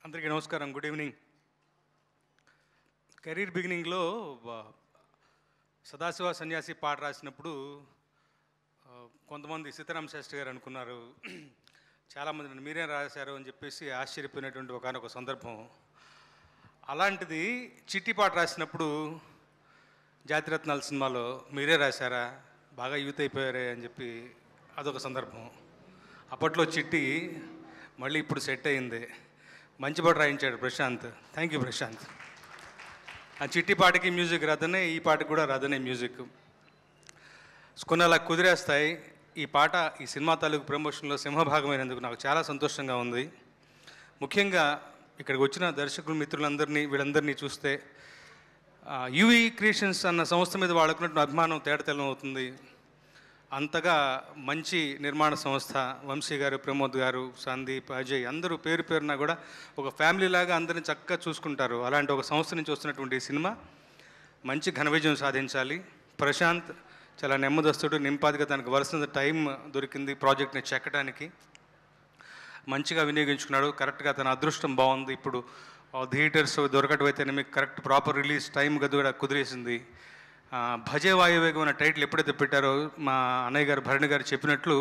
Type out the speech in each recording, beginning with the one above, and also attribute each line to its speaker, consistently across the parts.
Speaker 1: అందరికీ నమస్కారం, good evening. Career బిగినింగ్లో సదాశివ సన్యాసి పాట రాసినప్పుడు కొంతమంది సీతారామ శాస్త్రి గారు అనుకున్నారు, చాలామంది మీరేం రాశారు అని చెప్పేసి ఆశ్చర్యపోయినటువంటి ఒకనొక సందర్భం. అలాంటిది చిట్టి పాట రాసినప్పుడు జాతిరత్నాల సినిమాలో మీరే రాశారా, బాగా యూత్ అయిపోయారే అని చెప్పి అదొక సందర్భం. అప్పట్లో చిట్టి మళ్ళీ ఇప్పుడు సెట్ అయింది, మంచి పాట రాయించాడు ప్రశాంత్. Thank you Prashanth. ఆ చిట్టి పాటకి మ్యూజిక్ రాదనే, ఈ పాటకి కూడా రాదనే మ్యూజిక్ కొన్ని అలా కుదిరేస్తాయి. ఈ పాట ఈ సినిమా తాలూకు ప్రమోషన్లో సింహభాగమైనందుకు నాకు చాలా సంతోషంగా ఉంది. ముఖ్యంగా ఇక్కడికి వచ్చిన దర్శకులు మిత్రులందరినీ వీళ్ళందరినీ చూస్తే యూవీ క్రియేషన్స్ అన్న సంస్థ మీద వాళ్ళకున్నటువంటి అభిమానం తేటతెల్లం అవుతుంది. అంతగా మంచి నిర్మాణ సంస్థ. వంశీ గారు, ప్రమోద్ గారు, సందీప్, అజయ్ అందరూ పేరు పేరున కూడా ఒక ఫ్యామిలీలాగా అందరిని చక్కగా చూసుకుంటారు. అలాంటి ఒక సంస్థ నుంచి వస్తున్నటువంటి ఈ సినిమా మంచి ఘన విజయం సాధించాలి. ప్రశాంత్ చాలా నెమ్మదస్తుడు, నింపాదిగా తనకు వలసిన టైం దొరికింది ప్రాజెక్ట్ని చెక్కడానికి. మంచిగా వినియోగించుకున్నాడు. కరెక్ట్గా తన అదృష్టం బాగుంది. ఇప్పుడు థియేటర్స్ దొరకటం అయితేనే మీకు కరెక్ట్ ప్రాపర్ రిలీజ్ టైం కూడా కుదిరేసింది. భజే వాయువేగం అనే టైటిల్ ఎప్పుడైతే పెట్టారో మా అన్నయ్య గారు భరణి గారు చెప్పినట్లు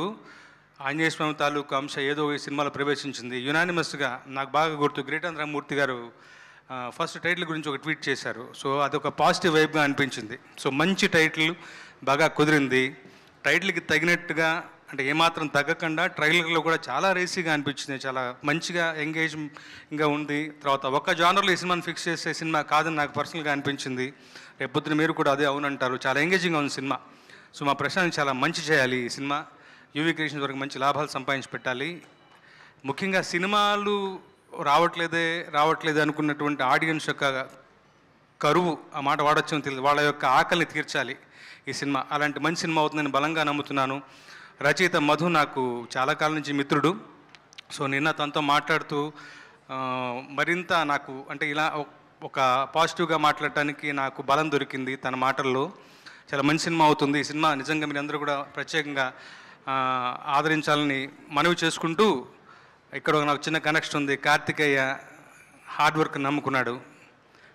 Speaker 1: ఆంజనేయ స్వామి తాలూకు అంశ ఏదో ఈ సినిమాలో ప్రవేశించింది. యునానిమస్గా నాకు బాగా గుర్తు గిరీటేంద్రమూర్తి గారు ఫస్ట్ టైటిల్ గురించి ఒక ట్వీట్ చేశారు. సో అదొక పాజిటివ్ వైబ్గా అనిపించింది. సో మంచి టైటిల్ బాగా కుదిరింది. టైటిల్కి తగినట్టుగా అంటే ఏమాత్రం తగ్గకుండా ట్రైలర్లో కూడా చాలా రేసీగా అనిపించింది, చాలా మంచిగా ఎంగేజింగ్గా ఉంది. తర్వాత ఒక్క జానర్లో ఈ సినిమాని ఫిక్స్ చేసే సినిమా కాదని నాకు పర్సనల్గా అనిపించింది. రేపొద్దున మీరు కూడా అదే అవునంటారు. చాలా ఎంగేజింగ్గా ఉంది సినిమా. సో మా ప్రశాంత్ చాలా మంచి చేయాలి ఈ సినిమా. యూవీ క్రియేషన్స్ వరకు మంచి లాభాలు సంపాదించి పెట్టాలి. ముఖ్యంగా సినిమాలు రావట్లేదు అనుకున్నటువంటి ఆడియన్స్ యొక్క కరువు, ఆ మాట వాడొచ్చని తెలియదు, వాళ్ళ యొక్క ఆకలిని తీర్చాలి ఈ సినిమా. అలాంటి మంచి సినిమా అవుతుందని బలంగా నమ్ముతున్నాను. రచయిత మధు నాకు చాలా కాలం నుంచి మిత్రుడు. సో నిన్న తనతో మాట్లాడుతూ మరింత నాకు అంటే ఇలా ఒక పాజిటివ్గా మాట్లాడటానికి నాకు బలం దొరికింది తన మాటల్లో. చాలా మంచి సినిమా అవుతుంది ఈ సినిమా. నిజంగా మీరందరూ కూడా ప్రత్యేకంగా ఆదరించాలని మనవి చేసుకుంటూ, ఇక్కడ నాకు చిన్న కనెక్షన్ ఉంది. కార్తికేయ హార్డ్ వర్క్ నమ్ముకున్నాడు.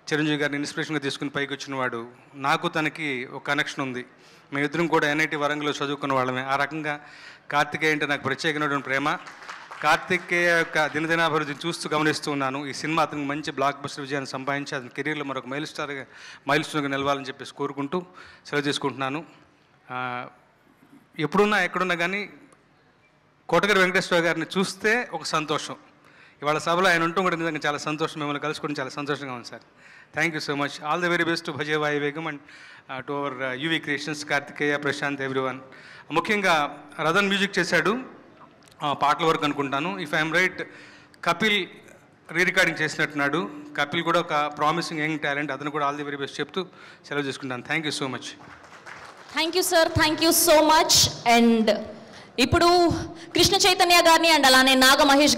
Speaker 1: చిరంజీవి గారిని ఇన్స్పిరేషన్గా తీసుకుని పైకి వచ్చినవాడు. నాకు తనకి ఒక కనెక్షన్ ఉంది. మేమిద్దరం కూడా ఎన్ఐటి వరంగల్లో చదువుకున్న వాళ్ళమే. ఆ రకంగా కార్తికేయ అంటే నాకు ప్రత్యేకమైనటువంటి ప్రేమ. కార్తికేయ యొక్క దినదినాభివృద్ధిని చూస్తూ గమనిస్తూ ఉన్నాను. ఈ సినిమా అతనికి మంచి బ్లాక్ బస్టర్ విజయాన్ని సంపాదించి అతని కెరీర్లో మరొక మైల్ స్టోన్గా నిలవాలని చెప్పేసి కోరుకుంటూ సెలవు తీసుకుంటున్నాను. ఎక్కడున్నా కానీ కోటగిరి వెంకటేశ్వర గారిని చూస్తే ఒక సంతోషం. ఇవాళ సభలో ఆయన ఉంటూ కూడా నిజంగా చాలా సంతోషం. మిమ్మల్ని కలుసుకోవడం చాలా సంతోషంగా ఉంది sir. Thank you so much. All the very best to Bhaje Vaayu Vegam and to our UV creations, Karthikeya, Prashant, everyone. ముఖ్యంగా రథన్ మ్యూజిక్ చేశాడు, పాటల వరకు అనుకుంటాను. If I'm right, Kapil recording చేసినట్టున్నాడు. కపిల్ కూడా ఒక ప్రామిసింగ్ యంగ్ టాలెంట్. అతను కూడా ఆల్ ది వెరీ బెస్ట్ చెప్తూ సెలవు చేసుకుంటాను. Thank you so much.
Speaker 2: Thank you sir, thank you so much. And ఇప్పుడు కృష్ణ చైతన్య గారిని అండ్ అలానే నాగ మహేష్